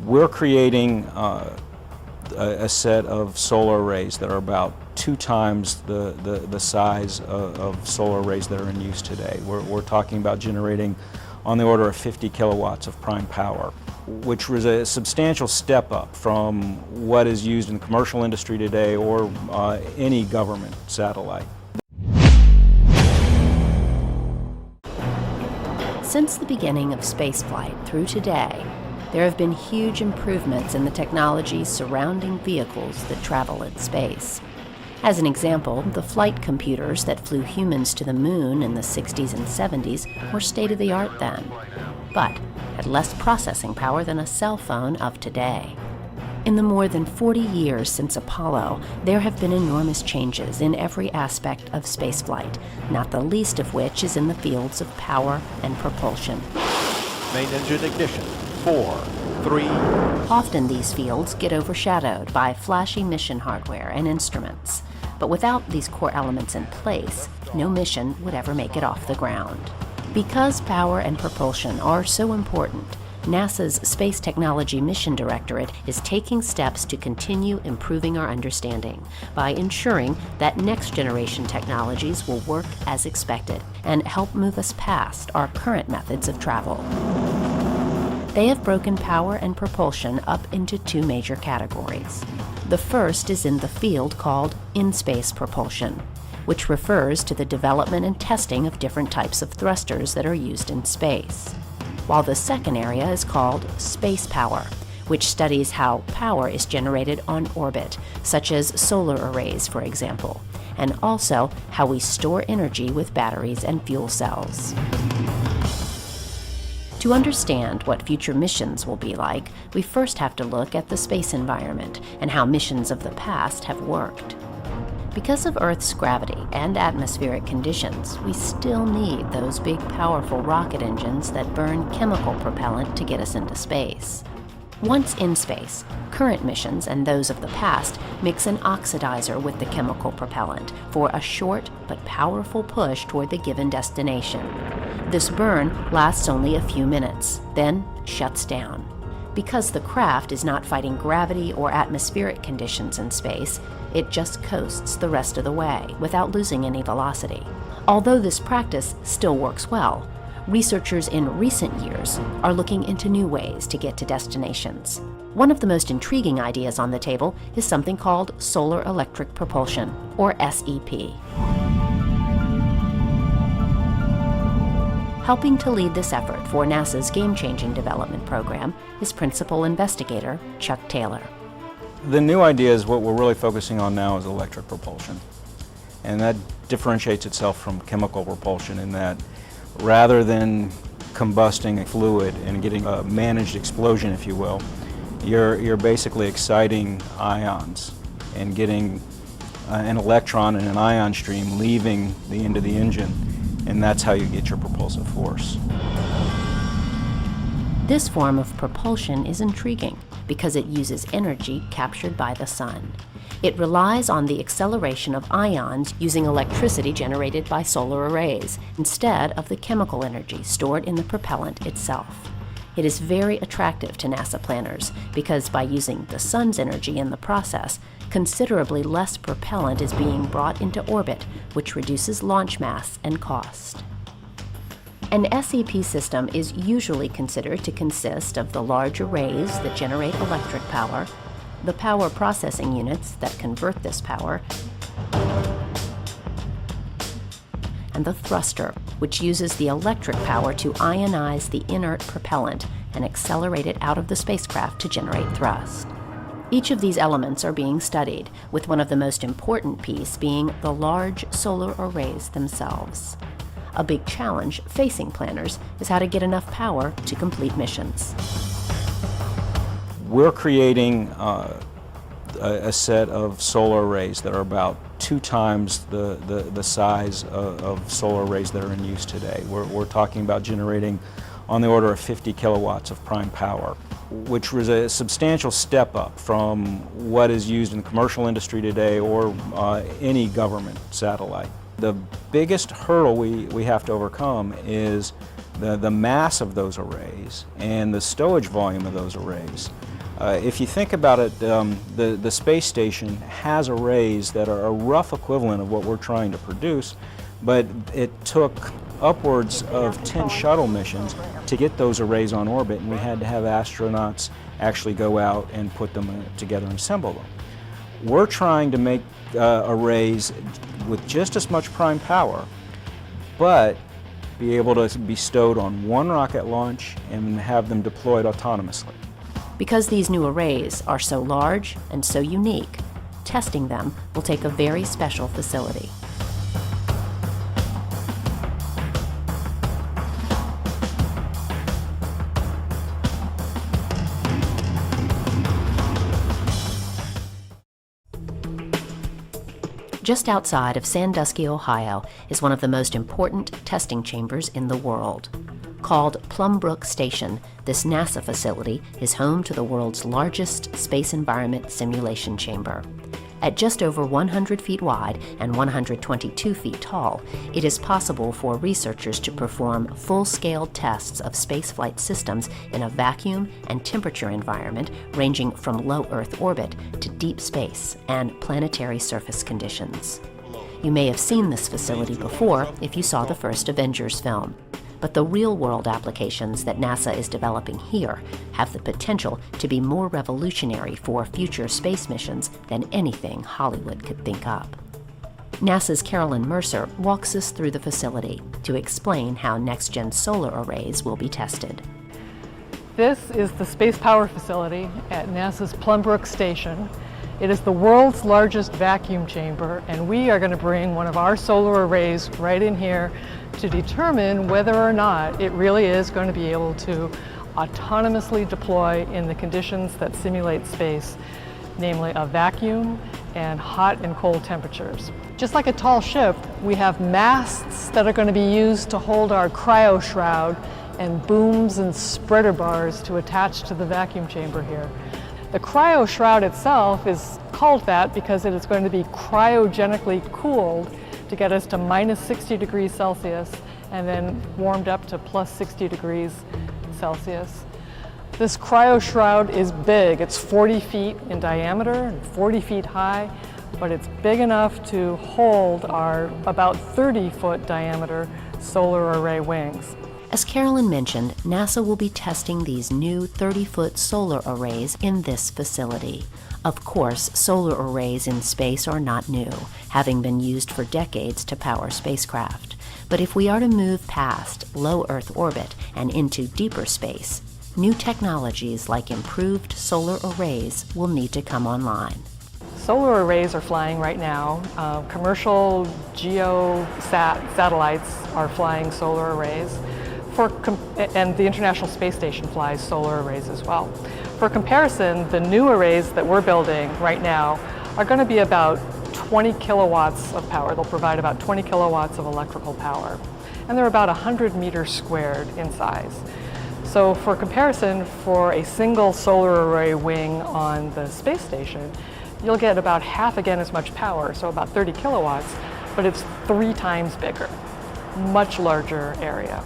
We're creating a set of solar arrays that are about 2 times the size of solar arrays that are in use today. We're talking about generating on the order of 50 kilowatts of prime power, which was a substantial step up from what is used in the commercial industry today or any government satellite. Since the beginning of spaceflight through today, there have been huge improvements in the technology surrounding vehicles that travel in space. As an example, the flight computers that flew humans to the moon in the 60s and 70s were state-of-the-art then, but had less processing power than a cell phone of today. In the more than 40 years since Apollo, there have been enormous changes in every aspect of spaceflight, not the least of which is in the fields of power and propulsion. Main engine ignition. 4, 3. Often these fields get overshadowed by flashy mission hardware and instruments. But without these core elements in place, no mission would ever make it off the ground. Because power and propulsion are so important, NASA's Space Technology Mission Directorate is taking steps to continue improving our understanding by ensuring that next-generation technologies will work as expected and help move us past our current methods of travel. They have broken power and propulsion up into 2 major categories. The first is in the field called in-space propulsion, which refers to the development and testing of different types of thrusters that are used in space. While the second area is called space power, which studies how power is generated on orbit, such as solar arrays, for example, and also how we store energy with batteries and fuel cells. To understand what future missions will be like, we first have to look at the space environment and how missions of the past have worked. Because of Earth's gravity and atmospheric conditions, we still need those big, powerful rocket engines that burn chemical propellant to get us into space. Once in space, current missions and those of the past mix an oxidizer with the chemical propellant for a short but powerful push toward the given destination. This burn lasts only a few minutes, then shuts down. Because the craft is not fighting gravity or atmospheric conditions in space, it just coasts the rest of the way without losing any velocity. Although this practice still works well, researchers in recent years are looking into new ways to get to destinations. One of the most intriguing ideas on the table is something called solar electric propulsion, or SEP. Helping to lead this effort for NASA's game-changing development program is principal investigator Chuck Taylor. The new idea is what we're really focusing on now is electric propulsion. And that differentiates itself from chemical propulsion in that rather than combusting a fluid and getting a managed explosion, if you will, you're basically exciting ions and getting an electron and an ion stream leaving the end of the engine, and that's how you get your propulsive force. This form of propulsion is intriguing because it uses energy captured by the sun. It relies on the acceleration of ions using electricity generated by solar arrays instead of the chemical energy stored in the propellant itself. It is very attractive to NASA planners because by using the sun's energy in the process, considerably less propellant is being brought into orbit, which reduces launch mass and cost. An SEP system is usually considered to consist of the large arrays that generate electric power, the power processing units that convert this power, and the thruster, which uses the electric power to ionize the inert propellant and accelerate it out of the spacecraft to generate thrust. Each of these elements are being studied, with one of the most important pieces being the large solar arrays themselves. A big challenge facing planners is how to get enough power to complete missions. We're creating a set of solar arrays that are about 2 times the size of solar arrays that are in use today. We're talking about generating on the order of 50 kilowatts of prime power, which was a substantial step up from what is used in the commercial industry today or any government satellite. The biggest hurdle we have to overcome is the mass of those arrays and the stowage volume of those arrays. If you think about it, the space station has arrays that are a rough equivalent of what we're trying to produce, but it took upwards of 10 shuttle missions to get those arrays on orbit, and we had to have astronauts actually go out and put them together and assemble them. We're trying to make arrays with just as much prime power, but be able to be stowed on one rocket launch and have them deployed autonomously. Because these new arrays are so large and so unique, testing them will take a very special facility. Just outside of Sandusky, Ohio, is one of the most important testing chambers in the world. Called Plum Brook Station, this NASA facility is home to the world's largest space environment simulation chamber. At just over 100 feet wide and 122 feet tall, it is possible for researchers to perform full-scale tests of spaceflight systems in a vacuum and temperature environment ranging from low Earth orbit to deep space and planetary surface conditions. You may have seen this facility before if you saw the first Avengers film. But the real-world applications that NASA is developing here have the potential to be more revolutionary for future space missions than anything Hollywood could think up. NASA's Carolyn Mercer walks us through the facility to explain how next-gen solar arrays will be tested. This is the Space Power Facility at NASA's Plum Brook Station. It is the world's largest vacuum chamber, and we are going to bring one of our solar arrays right in here to determine whether or not it really is going to be able to autonomously deploy in the conditions that simulate space, namely a vacuum and hot and cold temperatures. Just like a tall ship, we have masts that are going to be used to hold our cryo shroud and booms and spreader bars to attach to the vacuum chamber here. The cryo shroud itself is called that because it is going to be cryogenically cooled to get us to minus 60 degrees Celsius and then warmed up to plus 60 degrees Celsius. This cryo shroud is big. It's 40 feet in diameter and 40 feet high, but it's big enough to hold our about 30-foot diameter solar array wings. As Carolyn mentioned, NASA will be testing these new 30-foot solar arrays in this facility. Of course, solar arrays in space are not new, having been used for decades to power spacecraft. But if we are to move past low Earth orbit and into deeper space, new technologies like improved solar arrays will need to come online. Solar arrays are flying right now. Commercial satellites are flying solar arrays. And the International Space Station flies solar arrays as well. For comparison, the new arrays that we're building right now are going to be about 20 kilowatts of power. They'll provide about 20 kilowatts of electrical power. And they're about 100 meters squared in size. So for comparison, for a single solar array wing on the space station, you'll get about half again as much power, so about 30 kilowatts, but it's 3 times bigger, much larger area.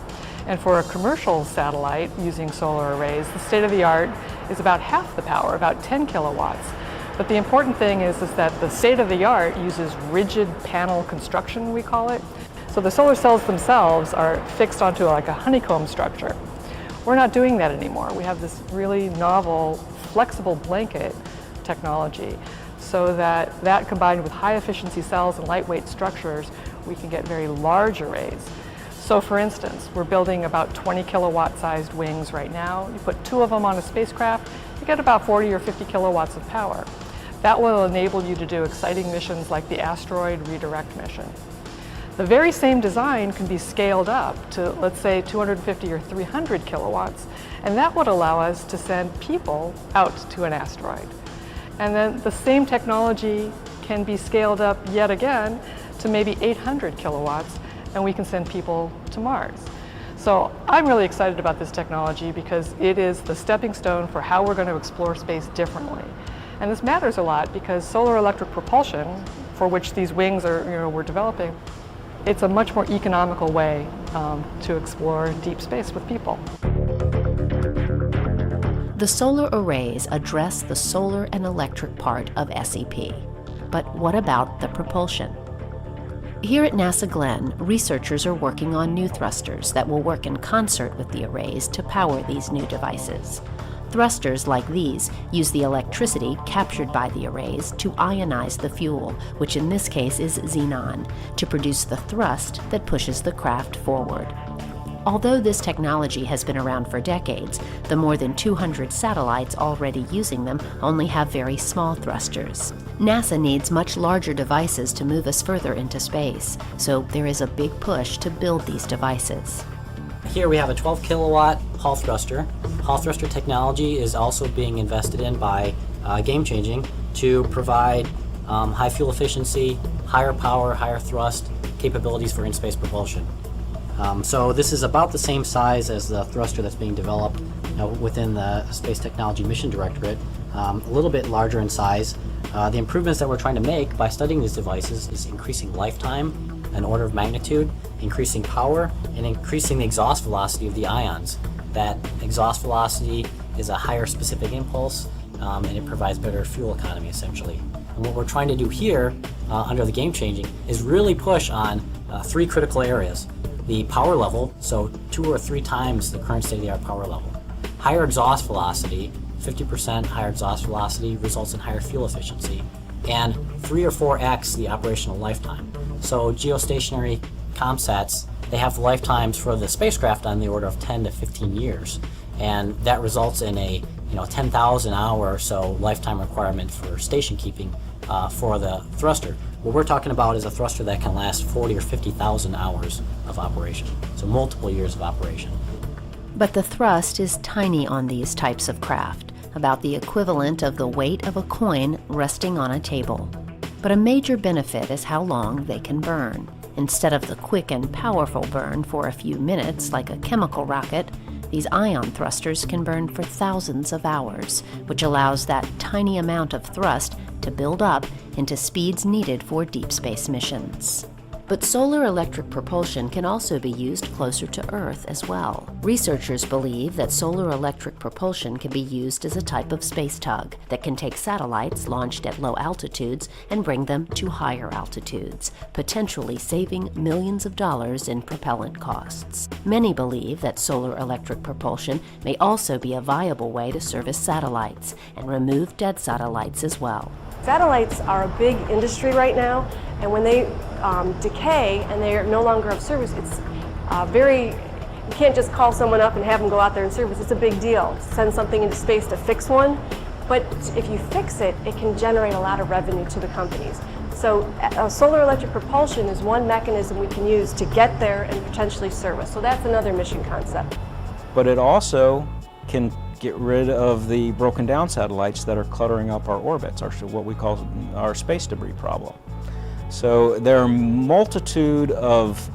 And for a commercial satellite using solar arrays, the state-of-the-art is about half the power, about 10 kilowatts. But the important thing is that the state-of-the-art uses rigid panel construction, we call it. So the solar cells themselves are fixed onto like a honeycomb structure. We're not doing that anymore. We have this really novel, flexible blanket technology, so that combined with high-efficiency cells and lightweight structures, we can get very large arrays. So for instance, we're building about 20 kilowatt sized wings right now. You put 2 of them on a spacecraft, you get about 40 or 50 kilowatts of power. That will enable you to do exciting missions like the asteroid redirect mission. The very same design can be scaled up to, let's say, 250 or 300 kilowatts, and that would allow us to send people out to an asteroid. And then the same technology can be scaled up yet again to maybe 800 kilowatts, and we can send people to Mars. So I'm really excited about this technology because it is the stepping stone for how we're going to explore space differently. And this matters a lot because solar electric propulsion, for which these wings are, we're developing, it's a much more economical way to explore deep space with people. The solar arrays address the solar and electric part of SEP. But what about the propulsion? Here at NASA Glenn, researchers are working on new thrusters that will work in concert with the arrays to power these new devices. Thrusters like these use the electricity captured by the arrays to ionize the fuel, which in this case is xenon, to produce the thrust that pushes the craft forward. Although this technology has been around for decades, the more than 200 satellites already using them only have very small thrusters. NASA needs much larger devices to move us further into space, so there is a big push to build these devices. Here we have a 12 kilowatt Hall thruster. Hall thruster technology is also being invested in by Game Changing to provide high fuel efficiency, higher power, higher thrust capabilities for in-space propulsion. So this is about the same size as the thruster that's being developed within the Space Technology Mission Directorate, a little bit larger in size. The improvements that we're trying to make by studying these devices is increasing lifetime, an order of magnitude, increasing power, and increasing the exhaust velocity of the ions. That exhaust velocity is a higher specific impulse, and it provides better fuel economy essentially. And what we're trying to do here under the Game Changing is really push on three critical areas. The power level, so 2 or 3 times the current state-of-the-art power level. Higher exhaust velocity, 50% higher exhaust velocity results in higher fuel efficiency. And 3 or 4x the operational lifetime. So geostationary ComSats, they have lifetimes for the spacecraft on the order of 10 to 15 years. And that results in a 10,000 hour or so lifetime requirement for station keeping for the thruster. What we're talking about is a thruster that can last 40 or 50,000 hours of operation, so multiple years of operation. But the thrust is tiny on these types of craft, about the equivalent of the weight of a coin resting on a table. But a major benefit is how long they can burn. Instead of the quick and powerful burn for a few minutes like a chemical rocket, these ion thrusters can burn for thousands of hours, which allows that tiny amount of thrust to build up into speeds needed for deep space missions. But solar electric propulsion can also be used closer to Earth as well. Researchers believe that solar electric propulsion can be used as a type of space tug that can take satellites launched at low altitudes and bring them to higher altitudes, potentially saving millions of dollars in propellant costs. Many believe that solar electric propulsion may also be a viable way to service satellites and remove dead satellites as well. Satellites are a big industry right now, and when they decay and they are no longer of service, it's you can't just call someone up and have them go out there and service. It's a big deal to send something into space to fix one, but if you fix it, it can generate a lot of revenue to the companies. So solar electric propulsion is one mechanism we can use to get there and potentially service. So that's another mission concept. But it also can get rid of the broken down satellites that are cluttering up our orbits, what we call our space debris problem. So there are a multitude of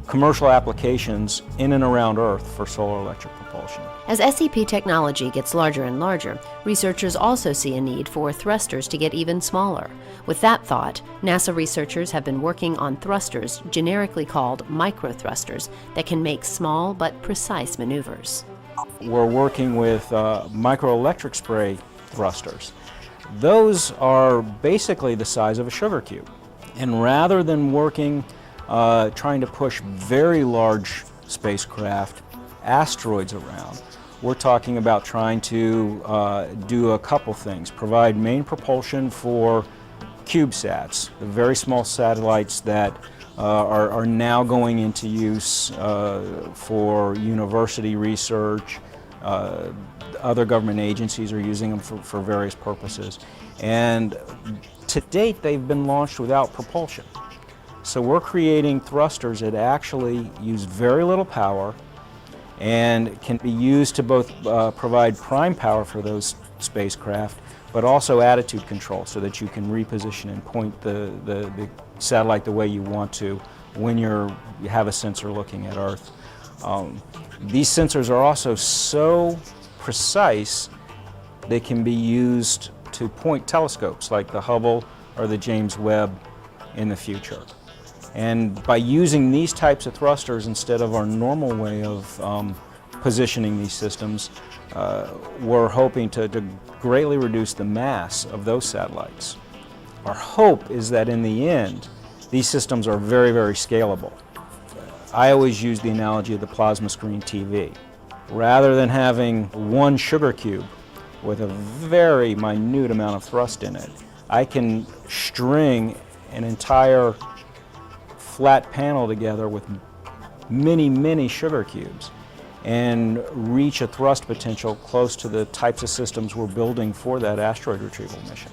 commercial applications in and around Earth for solar electric propulsion. As SEP technology gets larger and larger, researchers also see a need for thrusters to get even smaller. With that thought, NASA researchers have been working on thrusters generically called microthrusters that can make small but precise maneuvers. We're working with microelectric spray thrusters. Those are basically the size of a sugar cube. And rather than working, trying to push very large spacecraft, asteroids around, we're talking about trying to do a couple things. Provide main propulsion for CubeSats, the very small satellites that are now going into use for university research. Other government agencies are using them for various purposes. And to date, they've been launched without propulsion. So we're creating thrusters that actually use very little power and can be used to both provide prime power for those spacecraft, but also attitude control so that you can reposition and point the satellite the way you want to when you have a sensor looking at Earth. These sensors are also so precise they can be used to point telescopes like the Hubble or the James Webb in the future. And by using these types of thrusters instead of our normal way of positioning these systems, we're hoping to greatly reduce the mass of those satellites. Our hope is that in the end, these systems are very, very scalable. I always use the analogy of the plasma screen TV. Rather than having one sugar cube with a very minute amount of thrust in it, I can string an entire flat panel together with many, many sugar cubes and reach a thrust potential close to the types of systems we're building for that asteroid retrieval mission.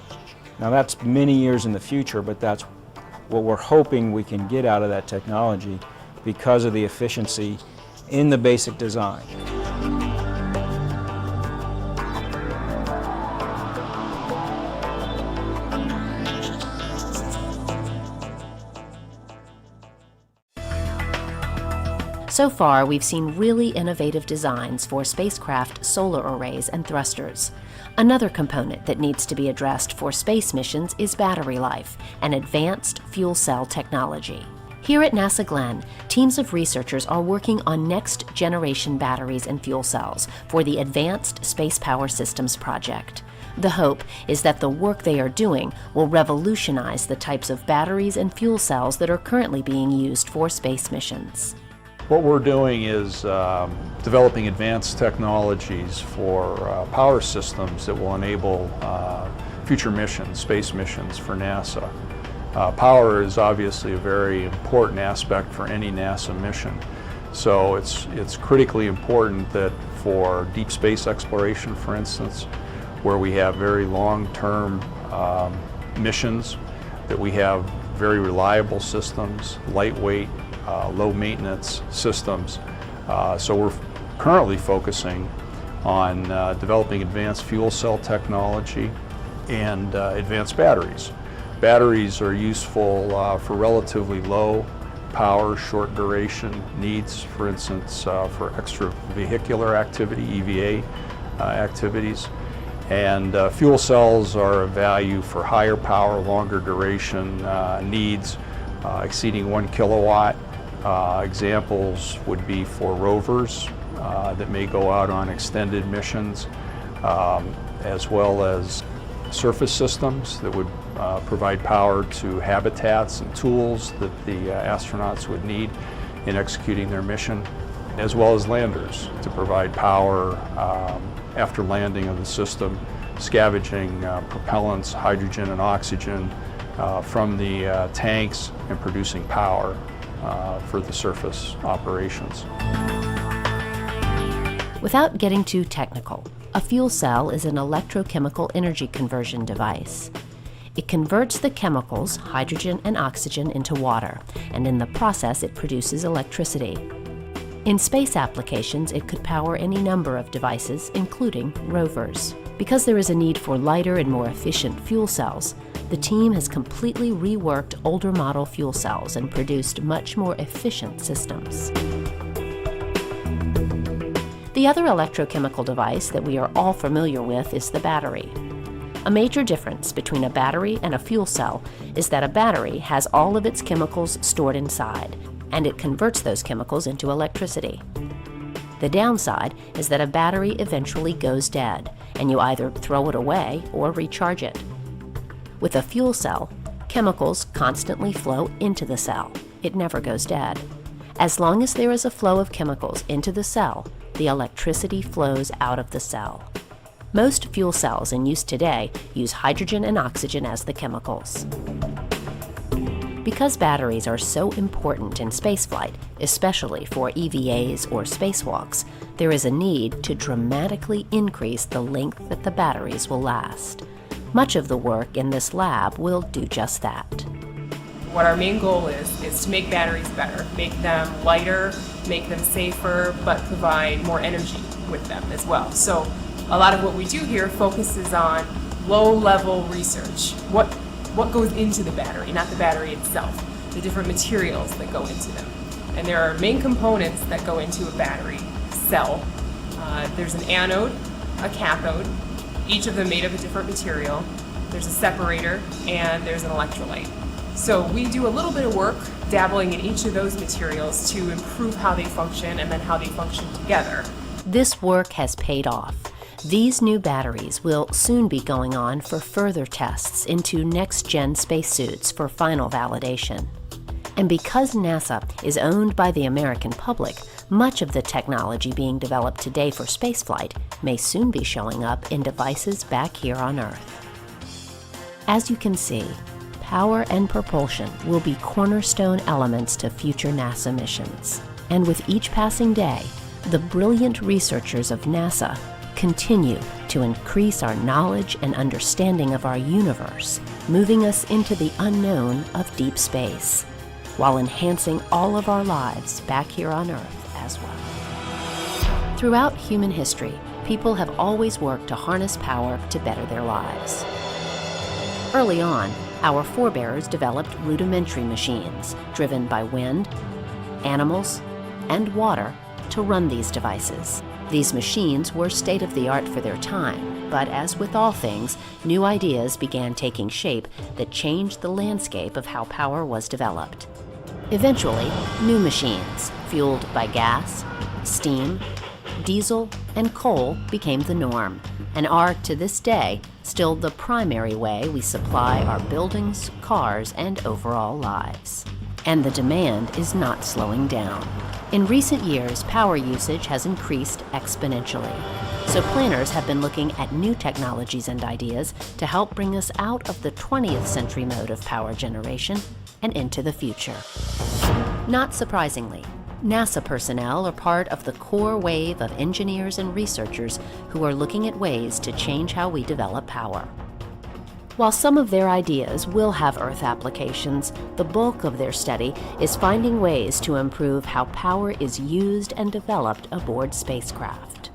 Now that's many years in the future, but that's what we're hoping we can get out of that technology because of the efficiency in the basic design. So far, we've seen really innovative designs for spacecraft solar arrays and thrusters. Another component that needs to be addressed for space missions is battery life and advanced fuel cell technology. Here at NASA Glenn, teams of researchers are working on next-generation batteries and fuel cells for the Advanced Space Power Systems project. The hope is that the work they are doing will revolutionize the types of batteries and fuel cells that are currently being used for space missions. What we're doing is developing advanced technologies for power systems that will enable future missions, space missions for NASA. Power is obviously a very important aspect for any NASA mission. So it's critically important that for deep space exploration, for instance, where we have very long-term missions, that we have very reliable systems, lightweight, low maintenance systems. So we're currently focusing on developing advanced fuel cell technology and advanced batteries. Batteries are useful for relatively low power, short duration needs, for instance, for extravehicular activity, EVA activities. And fuel cells are of value for higher power, longer duration needs, exceeding 1 kilowatt. Examples would be for rovers that may go out on extended missions, as well as surface systems that would provide power to habitats and tools that the astronauts would need in executing their mission, as well as landers to provide power after landing of the system, scavenging propellants, hydrogen and oxygen from the tanks and producing power for the surface operations. Without getting too technical, a fuel cell is an electrochemical energy conversion device. It converts the chemicals, hydrogen and oxygen, into water, and in the process it produces electricity. In space applications, it could power any number of devices, including rovers. Because there is a need for lighter and more efficient fuel cells, the team has completely reworked older model fuel cells and produced much more efficient systems. The other electrochemical device that we are all familiar with is the battery. A major difference between a battery and a fuel cell is that a battery has all of its chemicals stored inside, and it converts those chemicals into electricity. The downside is that a battery eventually goes dead, and you either throw it away or recharge it. With a fuel cell, chemicals constantly flow into the cell. It never goes dead. As long as there is a flow of chemicals into the cell, the electricity flows out of the cell. Most fuel cells in use today use hydrogen and oxygen as the chemicals. Because batteries are so important in spaceflight, especially for EVAs or spacewalks, there is a need to dramatically increase the length that the batteries will last. Much of the work in this lab will do just that. What our main goal is to make batteries better, make them lighter, make them safer, but provide more energy with them as well. So a lot of what we do here focuses on low-level research. What goes into the battery, not the battery itself, the different materials that go into them. And there are main components that go into a battery cell. There's an anode, a cathode, each of them made of a different material. There's a separator, and there's an electrolyte. So we do a little bit of work dabbling in each of those materials to improve how they function and then how they function together. This work has paid off. These new batteries will soon be going on for further tests into next-gen spacesuits for final validation. And because NASA is owned by the American public, much of the technology being developed today for spaceflight may soon be showing up in devices back here on Earth. As you can see, power and propulsion will be cornerstone elements to future NASA missions. And with each passing day, the brilliant researchers of NASA continue to increase our knowledge and understanding of our universe, moving us into the unknown of deep space, while enhancing all of our lives back here on Earth as well. Throughout human history, people have always worked to harness power to better their lives. Early on, our forebears developed rudimentary machines driven by wind, animals, and water to run these devices. These machines were state-of-the-art for their time, but as with all things, new ideas began taking shape that changed the landscape of how power was developed. Eventually, new machines, fueled by gas, steam, diesel, and coal became the norm, and are, to this day, still the primary way we supply our buildings, cars, and overall lives. And the demand is not slowing down. In recent years, power usage has increased exponentially. So planners have been looking at new technologies and ideas to help bring us out of the 20th century mode of power generation and into the future. Not surprisingly, NASA personnel are part of the core wave of engineers and researchers who are looking at ways to change how we develop power. While some of their ideas will have Earth applications, the bulk of their study is finding ways to improve how power is used and developed aboard spacecraft.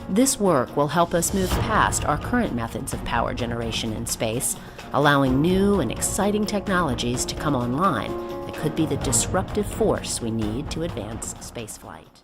This work will help us move past our current methods of power generation in space, allowing new and exciting technologies to come online that could be the disruptive force we need to advance spaceflight.